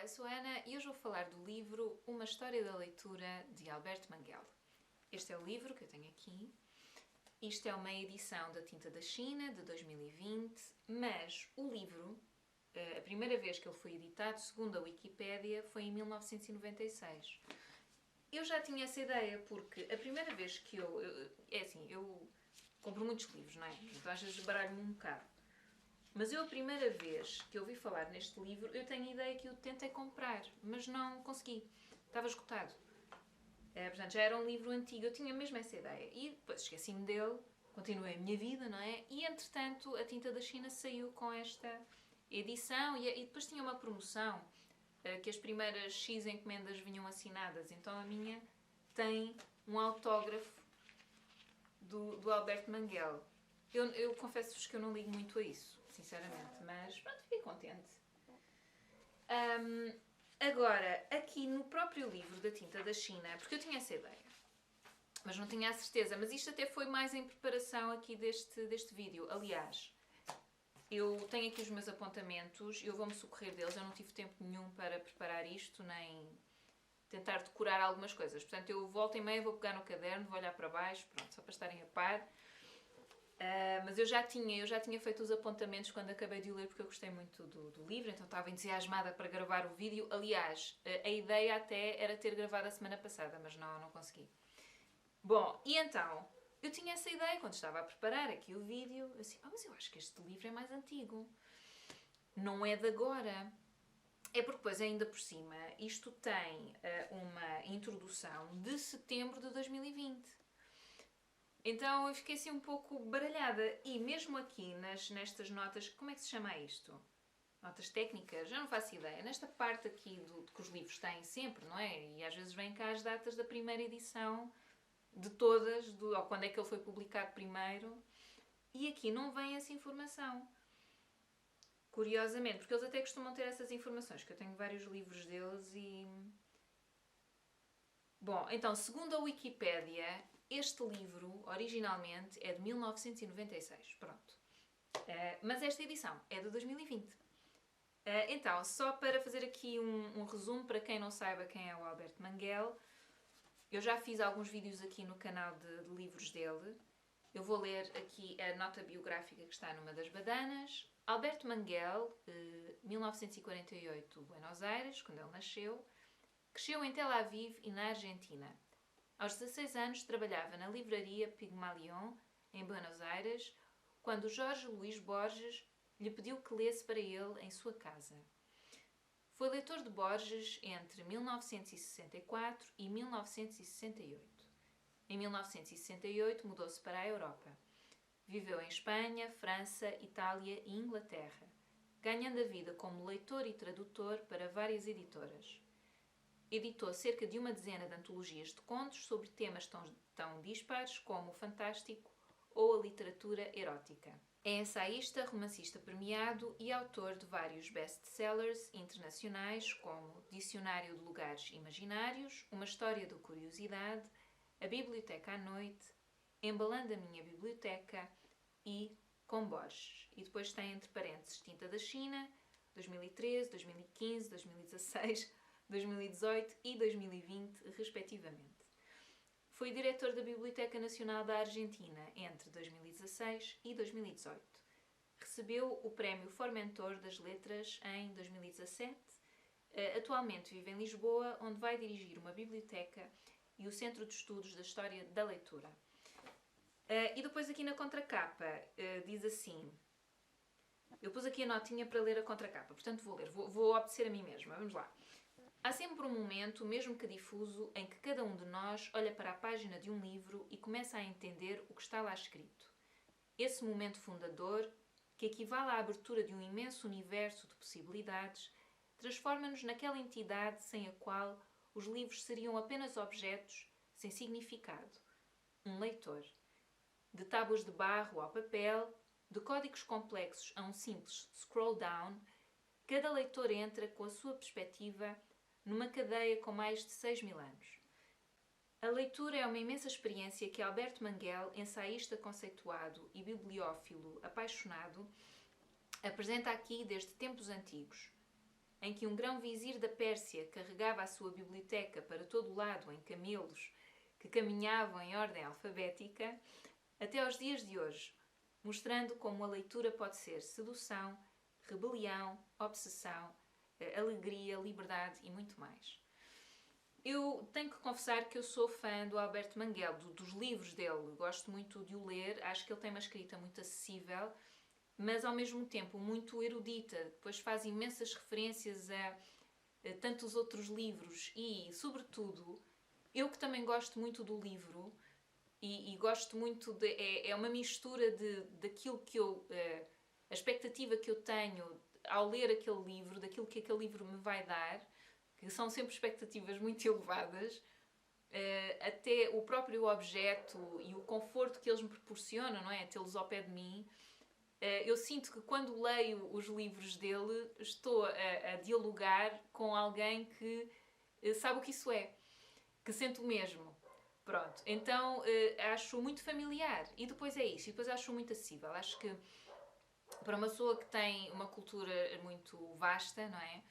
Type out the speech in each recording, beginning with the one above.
Olá, eu sou a Ana e hoje vou falar do livro Uma História da Leitura, de Alberto Manguel. Este é o livro que eu tenho aqui. Isto é uma edição da Tinta da China, de 2020, mas o livro, a primeira vez que ele foi editado, segundo a Wikipédia, foi em 1996. Eu já tinha essa ideia porque a primeira vez que eu compro muitos livros, não é? Então às vezes baralho-me um bocado. Mas eu, a primeira vez que ouvi falar neste livro, eu tenho a ideia que o tentei comprar, mas não consegui. Estava esgotado. Portanto, já era um livro antigo, eu tinha mesmo essa ideia. E depois esqueci-me dele, continuei a minha vida, não é? E, entretanto, a Tinta da China saiu com esta edição e depois tinha uma promoção que as primeiras X encomendas vinham assinadas. Então a minha tem um autógrafo do Alberto Manguel. Eu confesso-vos que eu não ligo muito a isso, sinceramente, mas pronto, fiquei contente. Agora, aqui no próprio livro da Tinta da China, porque eu tinha essa ideia, mas não tinha a certeza, mas isto até foi mais em preparação aqui deste vídeo. Aliás, eu tenho aqui os meus apontamentos e eu vou-me socorrer deles, eu não tive tempo nenhum para preparar isto, nem tentar decorar algumas coisas. Portanto, eu volto e meia, vou pegar no caderno, vou olhar para baixo, pronto, só para estarem a par. Mas eu já tinha feito os apontamentos quando acabei de o ler porque eu gostei muito do livro, então estava entusiasmada para gravar o vídeo. Aliás, a ideia até era ter gravado a semana passada, mas não consegui. Bom, e então, eu tinha essa ideia quando estava a preparar aqui o vídeo, assim, mas eu acho que este livro é mais antigo. Não é de agora. É porque depois, ainda por cima, isto tem uma introdução de setembro de 2020. Então eu fiquei assim um pouco baralhada. E mesmo aqui nestas notas, como é que se chama isto? Notas técnicas? Já não faço ideia. Nesta parte aqui que os livros têm sempre, não é? E às vezes vêm cá as datas da primeira edição de todas, ou quando é que ele foi publicado primeiro. E aqui não vem essa informação. Curiosamente, porque eles até costumam ter essas informações, que eu tenho vários livros deles e... Bom, então, segundo a Wikipédia, este livro, originalmente, é de 1996. Pronto. Mas esta edição é de 2020. Então, só para fazer aqui um resumo, para quem não saiba quem é o Alberto Manguel, eu já fiz alguns vídeos aqui no canal de livros dele. Eu vou ler aqui a nota biográfica que está numa das badanas. Alberto Manguel, 1948, Buenos Aires, quando ele nasceu. Cresceu em Tel Aviv e na Argentina. Aos 16 anos trabalhava na livraria Pygmalion, em Buenos Aires, quando Jorge Luís Borges lhe pediu que lesse para ele em sua casa. Foi leitor de Borges entre 1964 e 1968. Em 1968 mudou-se para a Europa. Viveu em Espanha, França, Itália e Inglaterra, ganhando a vida como leitor e tradutor para várias editoras. Editou cerca de uma dezena de antologias de contos sobre temas tão dispares como o fantástico ou a literatura erótica. É ensaísta, romancista premiado e autor de vários best-sellers internacionais como Dicionário de Lugares Imaginários, Uma História da Curiosidade, A Biblioteca à Noite, Embalando a Minha Biblioteca e Com Borges. E depois tem entre parênteses Tinta da China, 2013, 2015, 2016... 2018 e 2020, respectivamente. Foi diretor da Biblioteca Nacional da Argentina entre 2016 e 2018. Recebeu o Prémio Formentor das Letras em 2017. Atualmente vive em Lisboa, onde vai dirigir uma biblioteca e o Centro de Estudos da História da Leitura. E depois aqui na contracapa diz assim... Eu pus aqui a notinha para ler a contracapa, portanto vou ler, vou obedecer a mim mesma. Vamos lá. Há sempre um momento, mesmo que difuso, em que cada um de nós olha para a página de um livro e começa a entender o que está lá escrito. Esse momento fundador, que equivale à abertura de um imenso universo de possibilidades, transforma-nos naquela entidade sem a qual os livros seriam apenas objetos sem significado. Um leitor. De tábuas de barro ao papel, de códigos complexos a um simples scroll down, cada leitor entra com a sua perspectiva numa cadeia com mais de 6.000 anos. A leitura é uma imensa experiência que Alberto Manguel, ensaísta conceituado e bibliófilo apaixonado, apresenta aqui desde tempos antigos. em que um grão-vizir da Pérsia carregava a sua biblioteca para todo o lado em camelos que caminhavam em ordem alfabética, até aos dias de hoje, mostrando como a leitura pode ser sedução, rebelião, obsessão, alegria, liberdade e muito mais. Eu tenho que confessar que eu sou fã do Alberto Manguel, dos livros dele. Gosto muito de o ler, acho que ele tem uma escrita muito acessível, mas ao mesmo tempo muito erudita. Depois faz imensas referências a tantos outros livros e, sobretudo, eu que também gosto muito do livro e gosto muito de... É uma mistura daquilo que eu... a expectativa que eu tenho ao ler aquele livro, daquilo que aquele livro me vai dar, que são sempre expectativas muito elevadas, até o próprio objeto e o conforto que eles me proporcionam, não é? Tê-los ao pé de mim. Eu sinto que quando leio os livros dele, estou a dialogar com alguém que sabe o que isso é, que sente o mesmo. Pronto, então acho muito familiar. E depois é isso, e depois acho muito acessível. Acho que para uma pessoa que tem uma cultura muito vasta, não é?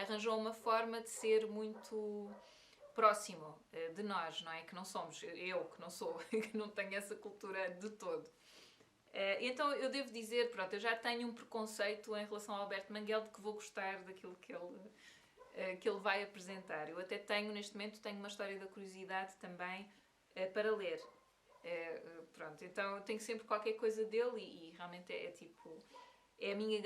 Arranjou uma forma de ser muito próximo de nós, não é? Que não somos, eu que não sou, que não tenho essa cultura de todo. Então eu devo dizer, pronto, eu já tenho um preconceito em relação ao Alberto Manguel de que vou gostar daquilo que ele vai apresentar. Eu até tenho, neste momento, tenho uma história da curiosidade também para ler. Pronto, então eu tenho sempre qualquer coisa dele e realmente é tipo... É a minha...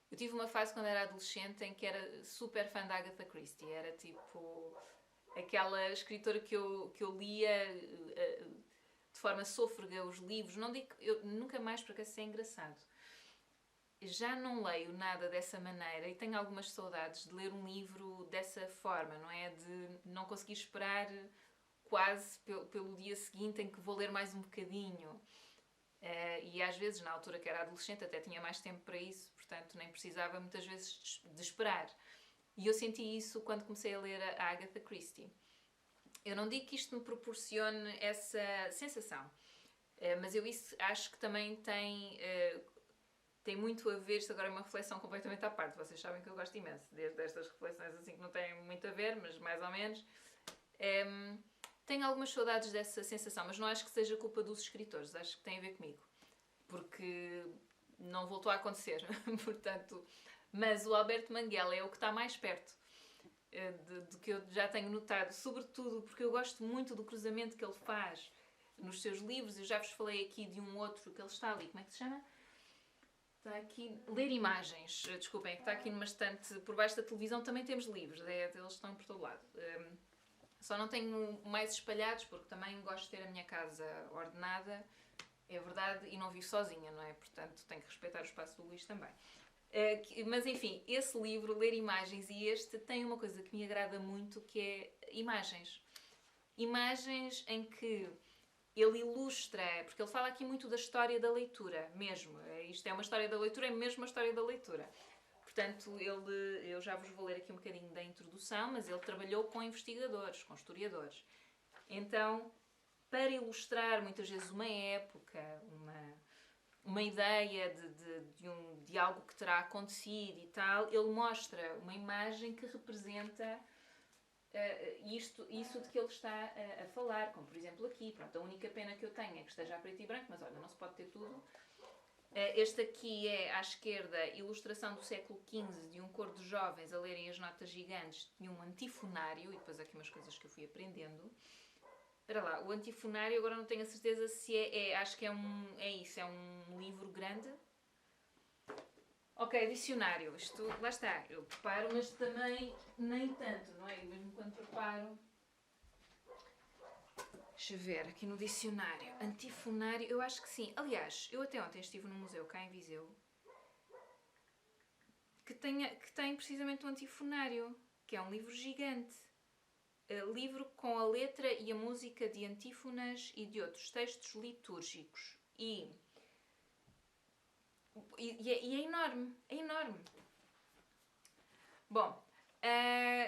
eu tive uma fase quando era adolescente em que era super fã da Agatha Christie. Era tipo aquela escritora que eu lia de forma sôfrega os livros. Não digo, eu nunca mais, porque isso é engraçado. Já não leio nada dessa maneira e tenho algumas saudades de ler um livro dessa forma, não é? De não conseguir esperar quase pelo dia seguinte em que vou ler mais um bocadinho. E às vezes, na altura que era adolescente, até tinha mais tempo para isso, portanto nem precisava muitas vezes de esperar. E eu senti isso quando comecei a ler a Agatha Christie. Eu não digo que isto me proporcione essa sensação, mas eu isso acho que também tem muito a ver, isto agora é uma reflexão completamente à parte, vocês sabem que eu gosto imenso, desde estas reflexões assim que não têm muito a ver, mas mais ou menos. Tenho algumas saudades dessa sensação, mas não acho que seja culpa dos escritores, acho que tem a ver comigo, porque não voltou a acontecer, portanto... Mas o Alberto Manguel é o que está mais perto do que eu já tenho notado, sobretudo porque eu gosto muito do cruzamento que ele faz nos seus livros. Eu já vos falei aqui de um outro que ele está ali, como é que se chama? Está aqui, Ler Imagens, desculpem, que está aqui numa estante por baixo da televisão. Também temos livros, eles estão por todo lado. Só não tenho mais espalhados porque também gosto de ter a minha casa ordenada, é verdade, e não vivo sozinha, não é? Portanto, tenho que respeitar o espaço do Luís também. Mas enfim, esse livro, Ler Imagens, e este tem uma coisa que me agrada muito, que é imagens. Imagens em que ele ilustra, porque ele fala aqui muito da história da leitura, mesmo. Isto é uma história da leitura, é mesmo uma história da leitura. Portanto, eu já vos vou ler aqui um bocadinho da introdução, mas ele trabalhou com investigadores, com historiadores. Então, para ilustrar muitas vezes uma época, uma ideia de algo que terá acontecido e tal, ele mostra uma imagem que representa isso de que ele está a falar, como por exemplo aqui. Pronto, a única pena que eu tenho é que esteja a preto e branco, mas olha, não se pode ter tudo. Este aqui é, à esquerda, ilustração do século XV de um coro de jovens a lerem as notas gigantes de um antifonário, e depois aqui umas coisas que eu fui aprendendo. Espera lá, o antifonário agora não tenho a certeza se acho que é isso, é um livro grande. Ok, dicionário, isto, lá está, eu preparo, mas também nem tanto, não é? Mesmo quando preparo... Deixa eu ver, aqui no dicionário, antifonário, eu acho que sim. Aliás, eu até ontem estive num museu cá em Viseu que tem precisamente um antifonário, que é um livro gigante. Livro com a letra e a música de antífonas e de outros textos litúrgicos. E é enorme, é enorme. Bom,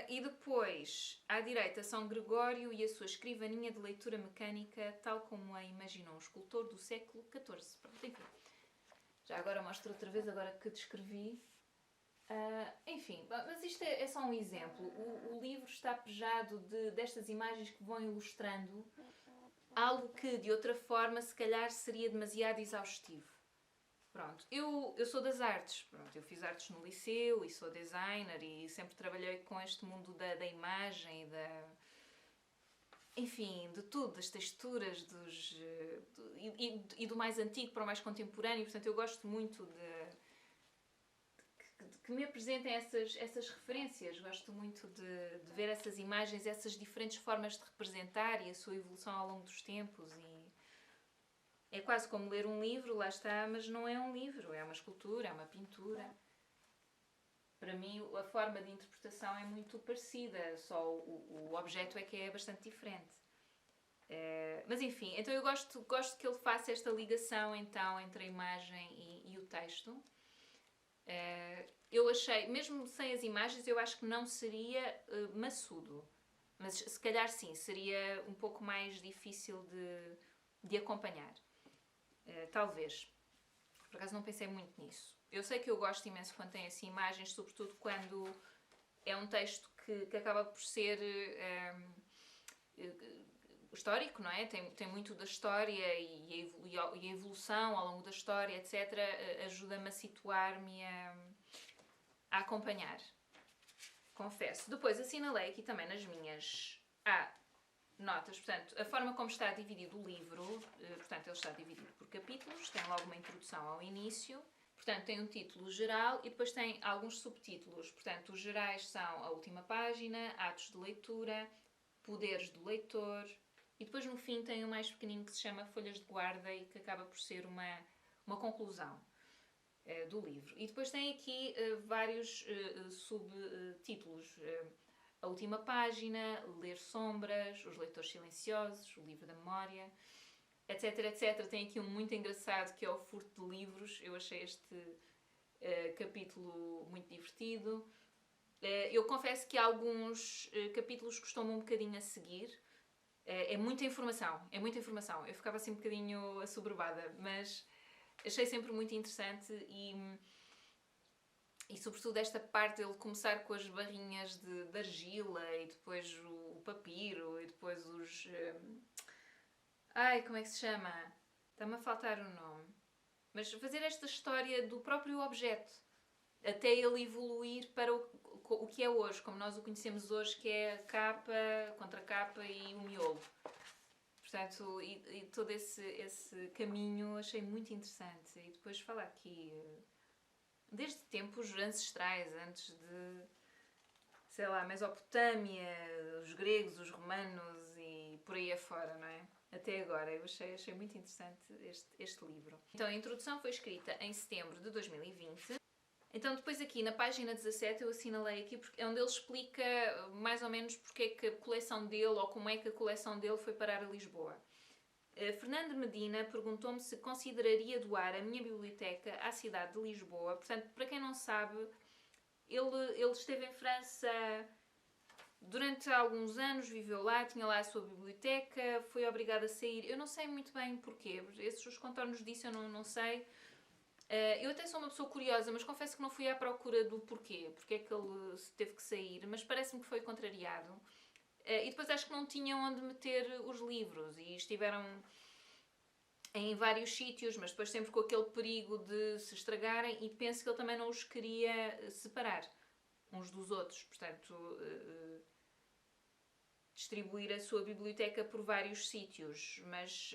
e depois, à direita, São Gregório e a sua escrivaninha de leitura mecânica, tal como a imaginou um escultor do século XIV. Pronto, enfim. Já agora mostro outra vez, agora que descrevi. Enfim, mas isto é só um exemplo. O livro está pejado destas imagens que vão ilustrando algo que, de outra forma, se calhar seria demasiado exaustivo. Pronto, eu sou das artes, pronto, eu fiz artes no liceu e sou designer e sempre trabalhei com este mundo da imagem e enfim, de tudo, das texturas, e do mais antigo para o mais contemporâneo, portanto eu gosto muito de que me apresentem essas referências, gosto muito de ver essas imagens, essas diferentes formas de representar e a sua evolução ao longo dos tempos e é quase como ler um livro, lá está, mas não é um livro, é uma escultura, é uma pintura. Para mim, a forma de interpretação é muito parecida, só o objeto é que é bastante diferente. Mas enfim, então eu gosto que ele faça esta ligação então entre a imagem e o texto. Eu achei, mesmo sem as imagens, eu acho que não seria maçudo. Mas se calhar sim, seria um pouco mais difícil de acompanhar. Talvez. Por acaso não pensei muito nisso. Eu sei que eu gosto imenso quando tem assim imagens, sobretudo quando é um texto que acaba por ser histórico, não é? Tem muito da história e a evolução ao longo da história, etc. Ajuda-me a situar-me, a acompanhar. Confesso. Depois assinalei aqui também nas minhas notas, portanto, a forma como está dividido o livro, portanto, ele está dividido por capítulos, tem logo uma introdução ao início, portanto, tem um título geral e depois tem alguns subtítulos, portanto, os gerais são a última página, atos de leitura, poderes do leitor e depois no fim tem um mais pequenino que se chama folhas de guarda e que acaba por ser uma conclusão do livro. E depois tem aqui vários subtítulos. A última página, Ler Sombras, Os Leitores Silenciosos, O Livro da Memória, etc, etc. Tem aqui um muito engraçado que é o Furto de Livros. Eu achei este capítulo muito divertido. Eu confesso que alguns capítulos costumam um bocadinho a seguir. É muita informação, é muita informação. Eu ficava assim um bocadinho assoberbada, mas achei sempre muito interessante e sobretudo esta parte dele começar com as barrinhas de argila e depois o papiro e depois os... como é que se chama? Está-me a faltar o nome. Mas fazer esta história do próprio objeto até ele evoluir para o que é hoje, como nós o conhecemos hoje, que é a capa, contracapa e o miolo. Portanto, e todo esse caminho achei muito interessante. E depois fala aqui desde tempos ancestrais, antes de, sei lá, Mesopotâmia, os gregos, os romanos e por aí afora, não é? Até agora, eu achei muito interessante este livro. Então, a introdução foi escrita em setembro de 2020. Então, depois aqui na página 17 eu assinalei aqui porque é onde ele explica mais ou menos porque é que a coleção dele ou como é que a coleção dele foi parar a Lisboa. Fernando Medina perguntou-me se consideraria doar a minha biblioteca à cidade de Lisboa. Portanto, para quem não sabe, ele esteve em França durante alguns anos, viveu lá, tinha lá a sua biblioteca, foi obrigado a sair. Eu não sei muito bem porquê, esses os contornos disso eu não sei. Eu até sou uma pessoa curiosa, mas confesso que não fui à procura do porquê, porque é que ele teve que sair, mas parece-me que foi contrariado. E depois acho que não tinham onde meter os livros e estiveram em vários sítios, mas depois sempre com aquele perigo de se estragarem e penso que ele também não os queria separar uns dos outros, portanto distribuir a sua biblioteca por vários sítios, mas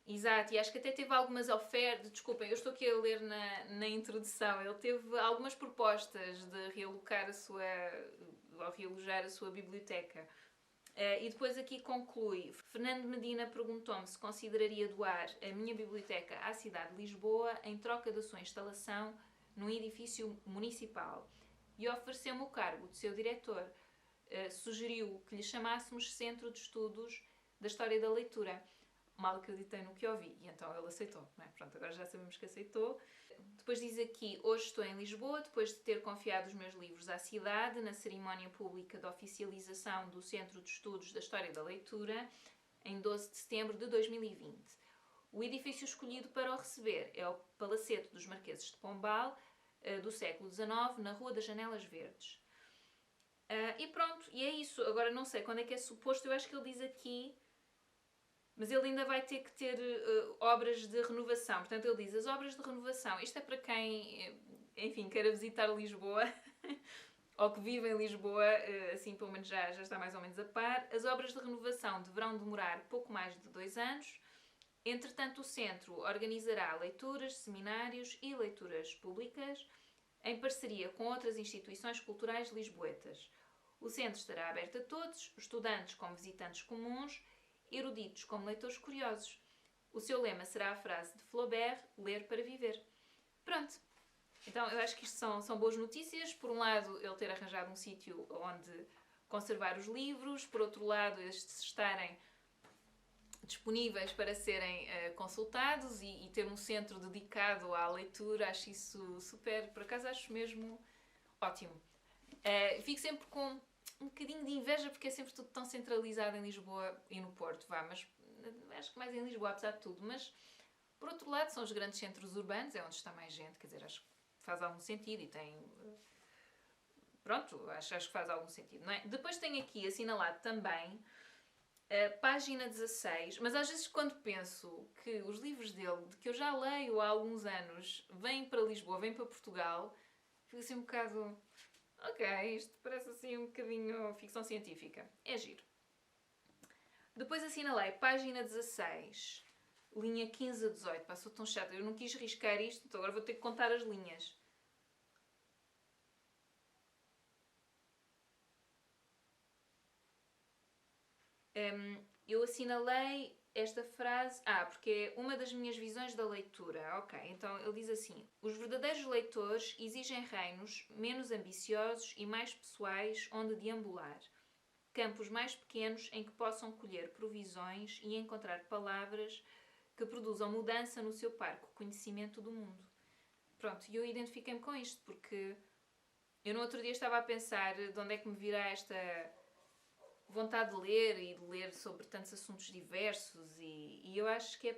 exato, e acho que até teve algumas ofertas, desculpem, eu estou aqui a ler na introdução, ele teve algumas propostas de realocar ou realojar a sua biblioteca. E depois aqui conclui, Fernando Medina perguntou-me se consideraria doar a minha biblioteca à cidade de Lisboa em troca da sua instalação num edifício municipal e ofereceu-me o cargo de seu diretor. Sugeriu que lhe chamássemos Centro de Estudos da História da Leitura. Mal acreditei no que ouvi e então ele aceitou, não é? Pronto, agora já sabemos que aceitou. Depois diz aqui, hoje estou em Lisboa, depois de ter confiado os meus livros à cidade, na cerimónia pública de oficialização do Centro de Estudos da História da Leitura, em 12 de setembro de 2020. O edifício escolhido para o receber é o Palacete dos Marqueses de Pombal, do século XIX, na Rua das Janelas Verdes. E pronto, e é isso. Agora não sei quando é que é suposto, eu acho que ele diz aqui, mas ele ainda vai ter que ter obras de renovação. Portanto, ele diz, as obras de renovação, isto é para quem, enfim, queira visitar Lisboa, ou que vive em Lisboa, assim pelo menos já está mais ou menos a par. As obras de renovação deverão demorar pouco mais de 2 anos. Entretanto, o Centro organizará leituras, seminários e leituras públicas em parceria com outras instituições culturais lisboetas. O centro estará aberto a todos, estudantes como visitantes comuns, eruditos como leitores curiosos. O seu lema será a frase de Flaubert, ler para viver. Pronto. Então, eu acho que isto são boas notícias. Por um lado, ele ter arranjado um sítio onde conservar os livros. Por outro lado, estes estarem disponíveis para serem consultados e ter um centro dedicado à leitura. Acho isso super, por acaso acho mesmo ótimo. Fico sempre com um bocadinho de inveja porque é sempre tudo tão centralizado em Lisboa e no Porto, mas acho que mais em Lisboa, apesar de tudo. Mas, por outro lado, são os grandes centros urbanos, é onde está mais gente, quer dizer, acho que faz algum sentido e tem... Pronto, acho que faz algum sentido, não é? Depois tem aqui assinalado também página 16, mas às vezes quando penso que os livros dele, de que eu já leio há alguns anos, vêm para Lisboa, vêm para Portugal, fico assim um bocado... Ok, isto parece assim um bocadinho ficção científica. É giro. Depois assinalei página 16, linha 15 a 18. Passou tão chato, eu não quis riscar isto, então agora vou ter que contar as linhas. Eu assinalei esta frase... porque é uma das minhas visões da leitura. Ok, então ele diz assim: os verdadeiros leitores exigem reinos menos ambiciosos e mais pessoais onde deambular. Campos mais pequenos em que possam colher provisões e encontrar palavras que produzam mudança no seu parco conhecimento do mundo. Pronto, e eu identifiquei-me com isto, porque eu no outro dia estava a pensar de onde é que me virá esta vontade de ler e de ler sobre tantos assuntos diversos e eu acho que é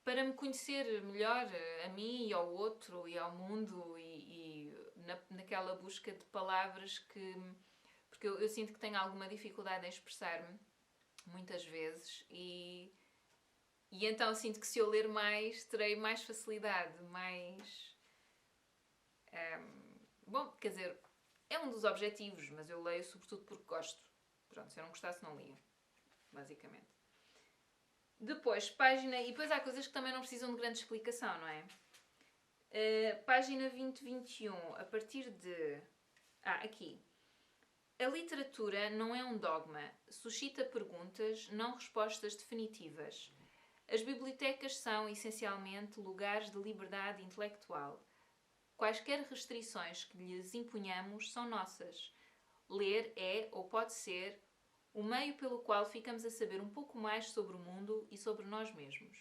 para me conhecer melhor a mim e ao outro e ao mundo e naquela busca de palavras que... Porque eu sinto que tenho alguma dificuldade em expressar-me muitas vezes e então sinto que se eu ler mais terei mais facilidade, mais... Bom, quer dizer, é um dos objetivos, mas eu leio sobretudo porque gosto. Pronto, se eu não gostasse não lia, basicamente. Depois, página... E depois há coisas que também não precisam de grande explicação, não é? Página 20-21, a partir de... aqui. A literatura não é um dogma, suscita perguntas, não respostas definitivas. As bibliotecas são, essencialmente, lugares de liberdade intelectual. Quaisquer restrições que lhes imponhamos são nossas. Ler é, ou pode ser, o meio pelo qual ficamos a saber um pouco mais sobre o mundo e sobre nós mesmos.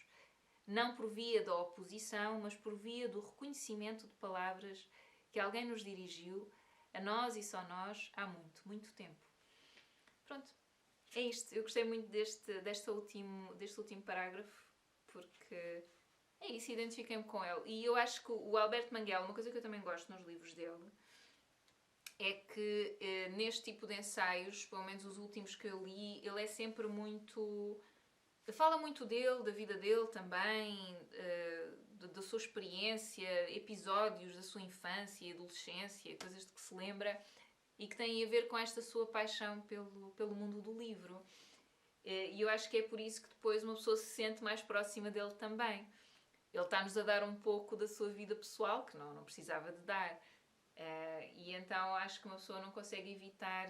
Não por via da oposição, mas por via do reconhecimento de palavras que alguém nos dirigiu, a nós e só nós, há muito, muito tempo. Pronto, é isto. Eu gostei muito deste último parágrafo, porque é isso, identifiquei-me com ele. E eu acho que o Alberto Manguel, uma coisa que eu também gosto nos livros dele, é que neste tipo de ensaios, pelo menos os últimos que eu li, ele é sempre muito... Fala muito dele, da vida dele também, da sua experiência, episódios da sua infância e adolescência, coisas de que se lembra e que têm a ver com esta sua paixão pelo mundo do livro. E eu acho que é por isso que depois uma pessoa se sente mais próxima dele também. Ele está-nos a dar um pouco da sua vida pessoal, que não precisava de dar. E então acho que uma pessoa não consegue evitar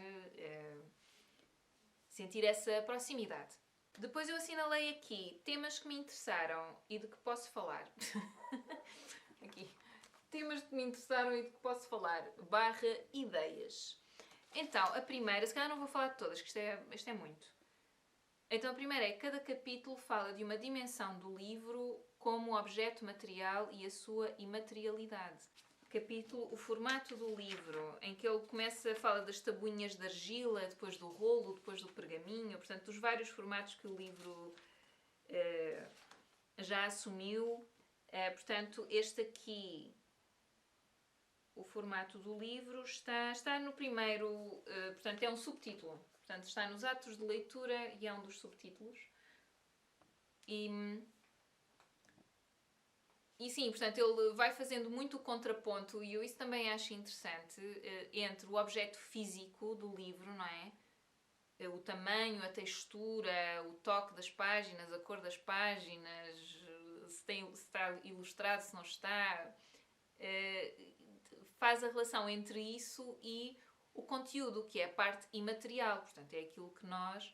sentir essa proximidade. Depois eu assinalei aqui temas que me interessaram e de que posso falar. Aqui. Temas que me interessaram e de que posso falar. / ideias. Então, a primeira, se calhar não vou falar de todas, que isto é muito. Então, a primeira é que cada capítulo fala de uma dimensão do livro como objeto material e a sua imaterialidade. Capítulo, o formato do livro, em que ele fala das tabuinhas de argila, depois do rolo, depois do pergaminho, portanto, dos vários formatos que o livro já assumiu. Portanto, este aqui, o formato do livro, está no primeiro, portanto é um subtítulo. Portanto, está nos atos de leitura e é um dos subtítulos. E sim, portanto, ele vai fazendo muito o contraponto, e eu isso também acho interessante, entre o objeto físico do livro, não é? O tamanho, a textura, o toque das páginas, a cor das páginas, se está ilustrado, se não está. Faz a relação entre isso e o conteúdo, que é a parte imaterial. Portanto, é aquilo que nós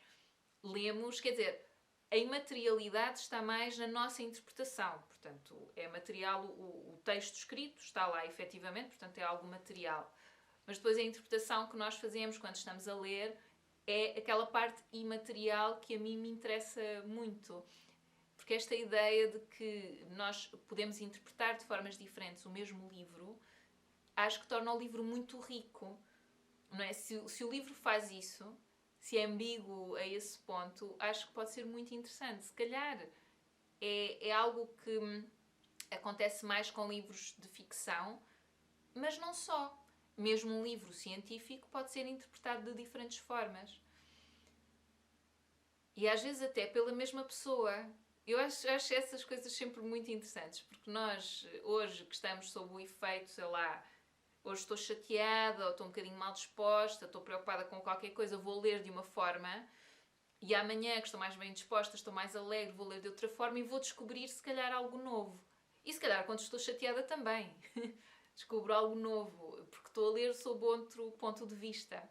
lemos, quer dizer, a imaterialidade está mais na nossa interpretação. Portanto, é material, o texto escrito está lá efetivamente, portanto é algo material. Mas depois a interpretação que nós fazemos quando estamos a ler é aquela parte imaterial que a mim me interessa muito. Porque esta ideia de que nós podemos interpretar de formas diferentes o mesmo livro, acho que torna o livro muito rico. Não é? Se o livro faz isso, se é ambíguo a esse ponto, acho que pode ser muito interessante. Se calhar é algo que acontece mais com livros de ficção, mas não só. Mesmo um livro científico pode ser interpretado de diferentes formas. E às vezes até pela mesma pessoa. Eu acho essas coisas sempre muito interessantes, porque nós, hoje que estamos sob o efeito, sei lá, hoje estou chateada, ou estou um bocadinho mal disposta, estou preocupada com qualquer coisa, vou ler de uma forma, e amanhã, que estou mais bem disposta, estou mais alegre, vou ler de outra forma e vou descobrir se calhar algo novo. E se calhar quando estou chateada também descubro algo novo, porque estou a ler sob outro ponto de vista.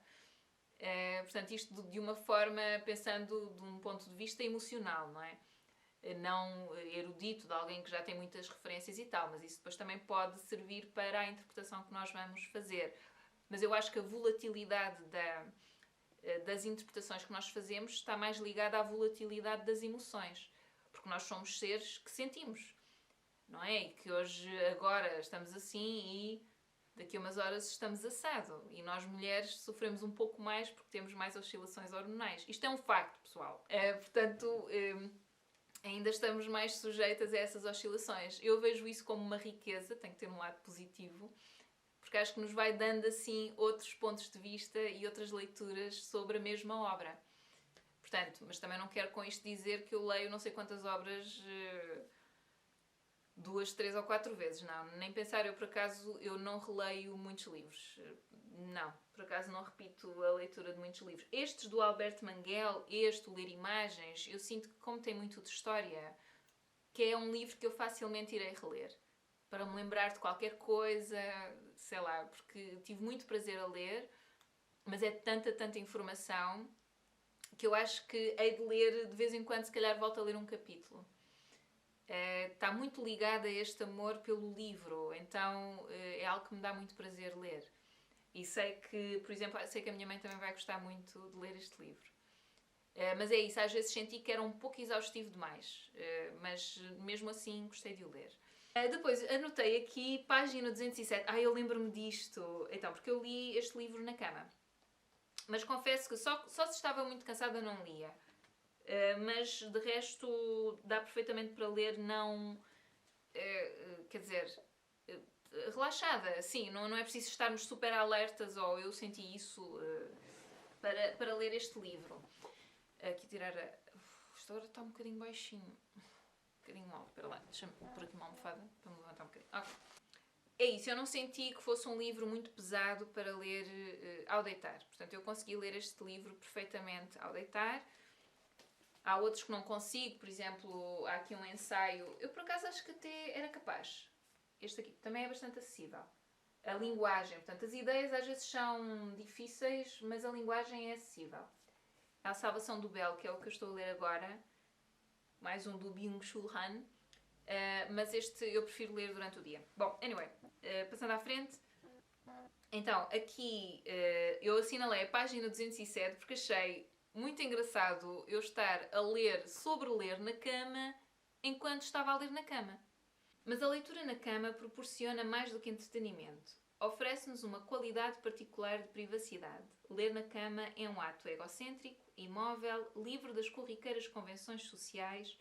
Portanto, isto de uma forma, pensando de um ponto de vista emocional, não é? Não erudito, de alguém que já tem muitas referências e tal, mas isso depois também pode servir para a interpretação que nós vamos fazer. Mas eu acho que a volatilidade das interpretações que nós fazemos está mais ligada à volatilidade das emoções, porque nós somos seres que sentimos, não é? E que hoje, agora, estamos assim e daqui a umas horas estamos assado. E nós mulheres sofremos um pouco mais porque temos mais oscilações hormonais. Isto é um facto, pessoal. Portanto, ainda estamos mais sujeitas a essas oscilações. Eu vejo isso como uma riqueza, tem que ter um lado positivo, porque acho que nos vai dando assim outros pontos de vista e outras leituras sobre a mesma obra. Portanto, mas também não quero com isto dizer que eu leio não sei quantas obras 2, 3 ou 4 vezes, não. Nem pensar, eu por acaso eu não releio muitos livros. Não, por acaso não repito a leitura de muitos livros. Estes do Alberto Manguel, o Ler Imagens, eu sinto que como tem muito de história, que é um livro que eu facilmente irei reler. Para me lembrar de qualquer coisa, sei lá, porque tive muito prazer a ler, mas é tanta informação que eu acho que hei de ler, de vez em quando, se calhar volto a ler um capítulo. Está muito ligada a este amor pelo livro, então é algo que me dá muito prazer ler. E sei que, por exemplo, sei que a minha mãe também vai gostar muito de ler este livro. Mas é isso, às vezes senti que era um pouco exaustivo demais, mas mesmo assim gostei de o ler. Depois anotei aqui página 207. Eu lembro-me disto. Então, porque eu li este livro na cama. Mas confesso que só se estava muito cansada não lia. Mas de resto dá perfeitamente para ler, não. Quer dizer, relaxada, sim, não é preciso estarmos super alertas, ou eu senti isso para ler este livro. Aqui tirar a. Isto agora está um bocadinho baixinho. Um bocadinho mal, espera lá, deixa-me pôr aqui uma almofada para me levantar um bocadinho. É isso, eu não senti que fosse um livro muito pesado para ler ao deitar. Portanto, eu consegui ler este livro perfeitamente ao deitar. Há outros que não consigo, por exemplo, há aqui um ensaio. Eu, por acaso, acho que até era capaz. Este aqui também é bastante acessível. A linguagem, portanto, as ideias às vezes são difíceis, mas a linguagem é acessível. A Salvação do Belo, que é o que eu estou a ler agora. Mais um do Byung-Chul Han. Mas este eu prefiro ler durante o dia. Bom, anyway, passando à frente. Então, aqui eu assinalei a página 207 porque achei muito engraçado eu estar a ler sobre ler na cama enquanto estava a ler na cama. Mas a leitura na cama proporciona mais do que entretenimento. Oferece-nos uma qualidade particular de privacidade. Ler na cama é um ato egocêntrico, imóvel, livre das corriqueiras convenções sociais,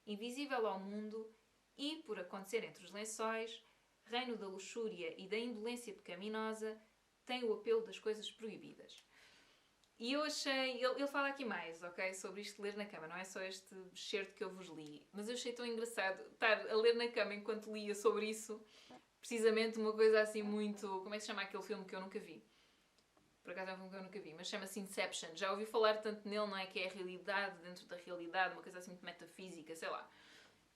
invisível ao mundo e, por acontecer entre os lençóis, reino da luxúria e da indolência pecaminosa, tem o apelo das coisas proibidas. E eu achei... Ele fala aqui mais, ok? Sobre isto de ler na cama. Não é só este excerto que eu vos li. Mas eu achei tão engraçado estar a ler na cama enquanto lia sobre isso. Precisamente uma coisa assim muito... Como é que se chama aquele filme que eu nunca vi? Por acaso é um filme que eu nunca vi. Mas chama-se Inception. Já ouvi falar tanto nele, não é? Que é a realidade dentro da realidade. Uma coisa assim muito metafísica, sei lá.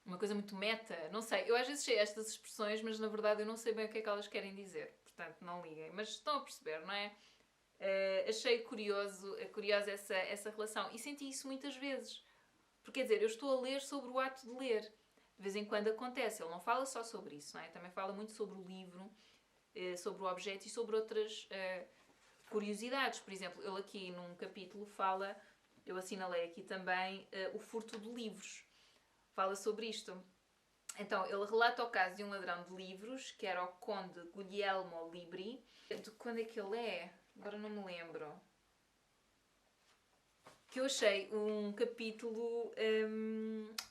Uma coisa muito meta. Não sei. Eu às vezes sei estas expressões, mas na verdade eu não sei bem o que é que elas querem dizer. Portanto, não liguem. Mas estão a perceber, não é? Achei curiosa essa relação e senti isso muitas vezes. Porque, quer dizer, eu estou a ler sobre o ato de ler. De vez em quando acontece. Ele não fala só sobre isso, não é? Também fala muito sobre o livro, sobre o objeto e sobre outras curiosidades. Por exemplo, ele aqui num capítulo fala, eu assinalei aqui também, o furto de livros. Fala sobre isto. Então, ele relata o caso de um ladrão de livros, que era o conde Guglielmo Libri. De quando é que ele é? Agora não me lembro. Que eu achei um capítulo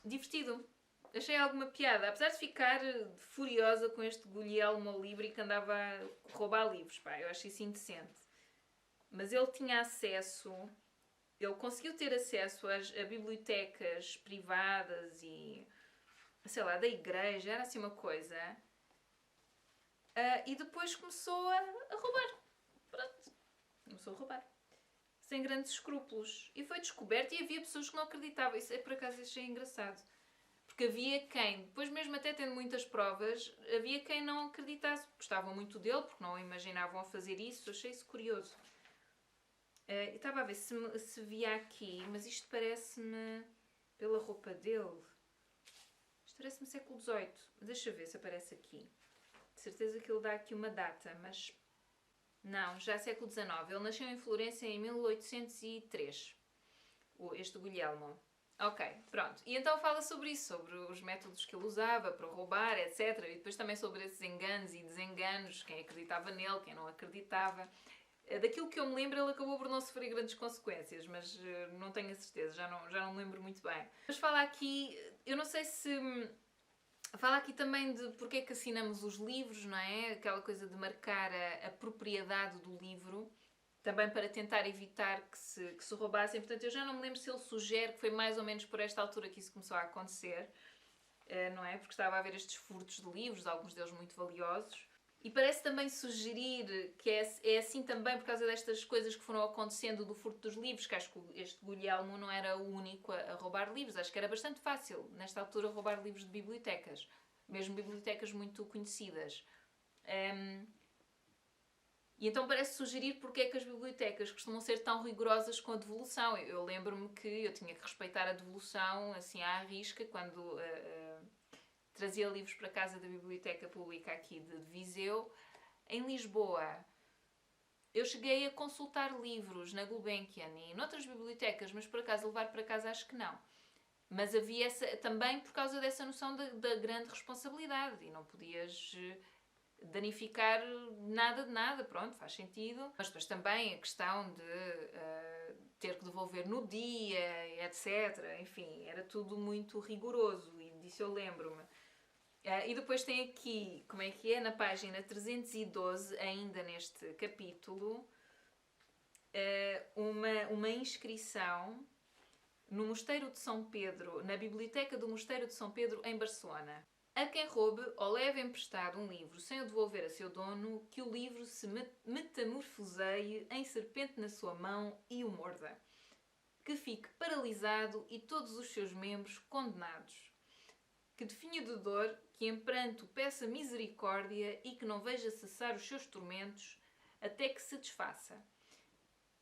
divertido. Achei alguma piada. Apesar de ficar furiosa com este Guglielmo Libri que andava a roubar livros. Pá, eu acho isso indecente. Mas ele tinha acesso... Ele conseguiu ter acesso a bibliotecas privadas e... sei lá, da igreja. Era assim uma coisa. E depois começou a roubar. Pronto. Começou a roubar. Sem grandes escrúpulos. E foi descoberto e havia pessoas que não acreditavam. Isso é por acaso achei engraçado. Porque havia quem, depois mesmo até tendo muitas provas, havia quem não acreditasse. Gostavam muito dele, porque não o imaginavam a fazer isso. Achei isso curioso. Eu estava a ver se via aqui, mas isto parece-me pela roupa dele. Isto parece-me século XVIII. Deixa eu ver se aparece aqui. De certeza que ele dá aqui uma data, mas... não, já é século XIX. Ele nasceu em Florença em 1803. Este Guglielmo. Ok, pronto. E então fala sobre isso, sobre os métodos que ele usava para roubar, etc. E depois também sobre esses enganos e desenganos, quem acreditava nele, quem não acreditava. Daquilo que eu me lembro, ele acabou por não sofrer grandes consequências, mas não tenho a certeza, já não me lembro muito bem. Mas fala aqui, eu não sei se... fala aqui também de porque é que assinamos os livros, não é? Aquela coisa de marcar a propriedade do livro, também para tentar evitar que se roubassem. Portanto, eu já não me lembro se ele sugere que foi mais ou menos por esta altura que isso começou a acontecer, não é? Porque estava a haver estes furtos de livros, alguns deles muito valiosos. E parece também sugerir que é assim também por causa destas coisas que foram acontecendo do furto dos livros, que acho que este Guglielmo não era o único a roubar livros. Acho que era bastante fácil, nesta altura, roubar livros de bibliotecas. Mesmo bibliotecas muito conhecidas. E então parece sugerir porque é que as bibliotecas costumam ser tão rigorosas com a devolução. Eu lembro-me que eu tinha que respeitar a devolução assim à risca quando... trazia livros para casa da Biblioteca Pública aqui de Viseu. Em Lisboa, eu cheguei a consultar livros na Gulbenkian e noutras bibliotecas, mas por acaso levar para casa acho que não. Mas havia também por causa dessa noção da grande responsabilidade e não podias danificar nada de nada, pronto, faz sentido. Mas depois também a questão de ter que devolver no dia, etc. Enfim, era tudo muito rigoroso e disso eu lembro-me. E depois tem aqui, como é que é, na página 312, ainda neste capítulo, uma inscrição no Mosteiro de São Pedro, na Biblioteca do Mosteiro de São Pedro, em Barcelona. A quem roube ou leve emprestado um livro sem o devolver a seu dono, que o livro se metamorfoseie em serpente na sua mão e o morda. Que fique paralisado e todos os seus membros condenados. Que definha de dor, que em pranto peça misericórdia e que não veja cessar os seus tormentos, até que se desfaça.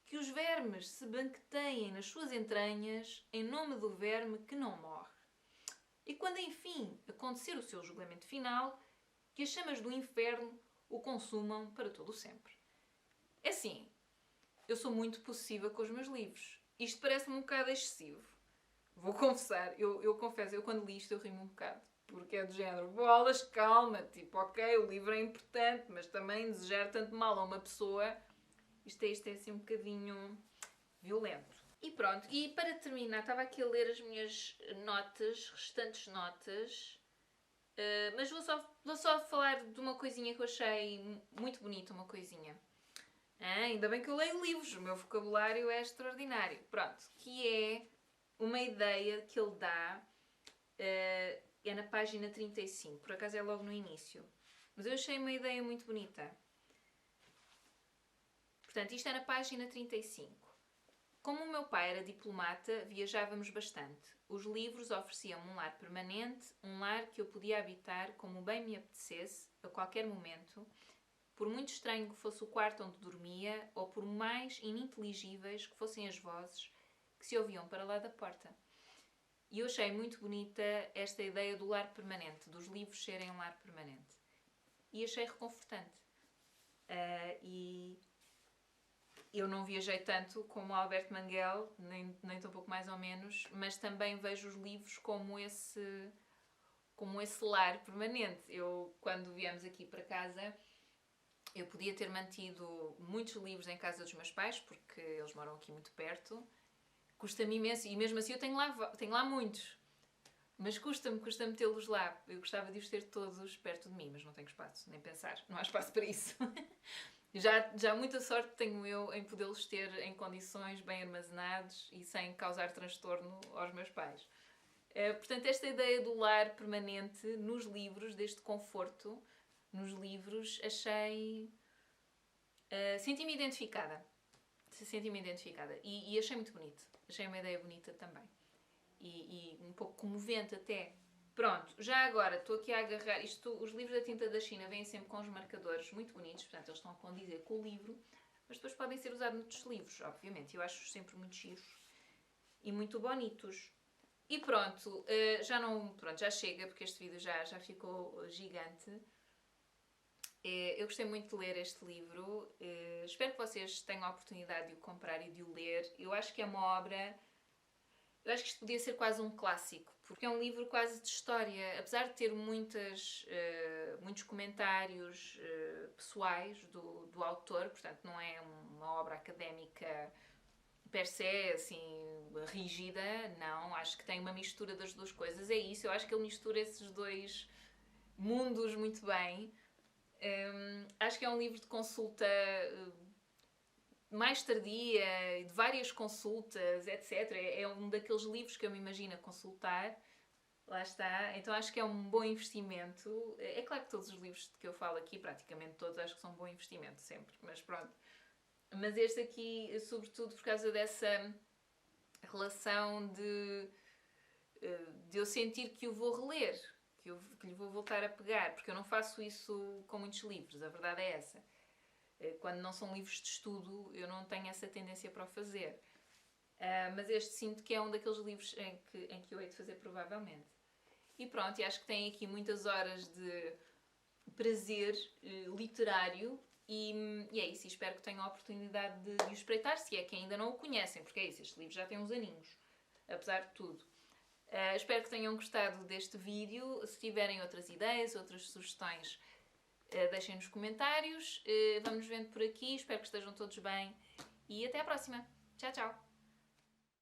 Que os vermes se banqueteiem nas suas entranhas, em nome do verme que não morre. E quando enfim acontecer o seu julgamento final, que as chamas do inferno o consumam para todo o sempre. É assim, eu sou muito possessiva com os meus livros. Isto parece-me um bocado excessivo. Vou confessar, eu confesso, eu quando li isto eu ri-me um bocado. Porque é do género, bolas, calma, tipo, ok, o livro é importante, mas também desejar tanto mal a uma pessoa, isto é assim um bocadinho violento. E pronto, e para terminar, estava aqui a ler as minhas notas, restantes notas, Mas vou só falar de uma coisinha que eu achei muito bonita, uma coisinha. Ainda bem que eu leio livros, o meu vocabulário é extraordinário. Pronto, que é uma ideia que ele dá, é na página 35, por acaso é logo no início. Mas eu achei uma ideia muito bonita. Portanto, isto é na página 35. Como o meu pai era diplomata, viajávamos bastante. Os livros ofereciam-me um lar permanente, um lar que eu podia habitar como bem me apetecesse, a qualquer momento, por muito estranho que fosse o quarto onde dormia, ou por mais ininteligíveis que fossem as vozes que se ouviam para lá da porta. E eu achei muito bonita esta ideia do lar permanente, dos livros serem um lar permanente. E achei reconfortante. E eu não viajei tanto como o Albert Manguel, nem tão pouco mais ou menos, mas também vejo os livros como esse lar permanente. Eu, quando viemos aqui para casa, eu podia ter mantido muitos livros em casa dos meus pais, porque eles moram aqui muito perto. Custa-me imenso, e mesmo assim eu tenho lá muitos. Mas custa-me tê-los lá. Eu gostava de os ter todos perto de mim, mas não tenho espaço, nem pensar. Não há espaço para isso. Já muita sorte tenho eu em podê-los ter em condições bem armazenados e sem causar transtorno aos meus pais. Portanto, esta ideia do lar permanente nos livros, deste conforto nos livros, senti-me identificada. E achei muito bonito. Achei uma ideia bonita também. E um pouco comovente até. Pronto, já agora estou aqui a agarrar os livros da tinta da China vêm sempre com os marcadores muito bonitos, portanto eles estão a condizer com o livro, mas depois podem ser usados noutros livros, obviamente. Eu acho sempre muito giros e muito bonitos. E pronto, já chega, porque este vídeo já ficou gigante. Eu gostei muito de ler este livro. Espero que vocês tenham a oportunidade de o comprar e de o ler. Eu acho que é uma obra... Eu acho que isto podia ser quase um clássico, porque é um livro quase de história. Apesar de ter muitos comentários pessoais do autor, portanto não é uma obra académica per se, assim, rígida, não. Acho que tem uma mistura das duas coisas. É isso, eu acho que ele mistura esses dois mundos muito bem. Acho que é um livro de consulta mais tardia, de várias consultas, etc. É um daqueles livros que eu me imagino a consultar. Lá está. Então acho que é um bom investimento. É claro que todos os livros que eu falo aqui, praticamente todos, acho que são um bom investimento sempre. Mas pronto. Mas este aqui, sobretudo por causa dessa relação de eu sentir que o vou reler, que lhe vou voltar a pegar, porque eu não faço isso com muitos livros, a verdade é essa. Quando não são livros de estudo, eu não tenho essa tendência para o fazer. Mas este sinto que é um daqueles livros em que eu hei de fazer provavelmente. E pronto, e acho que tem aqui muitas horas de prazer literário e é isso. E espero que tenham a oportunidade de o espreitar, se é que ainda não o conhecem, porque é isso, este livro já tem uns aninhos, apesar de tudo. Espero que tenham gostado deste vídeo. Se tiverem outras ideias, outras sugestões, deixem nos comentários. Vamos vendo por aqui. Espero que estejam todos bem. E até à próxima. Tchau, tchau.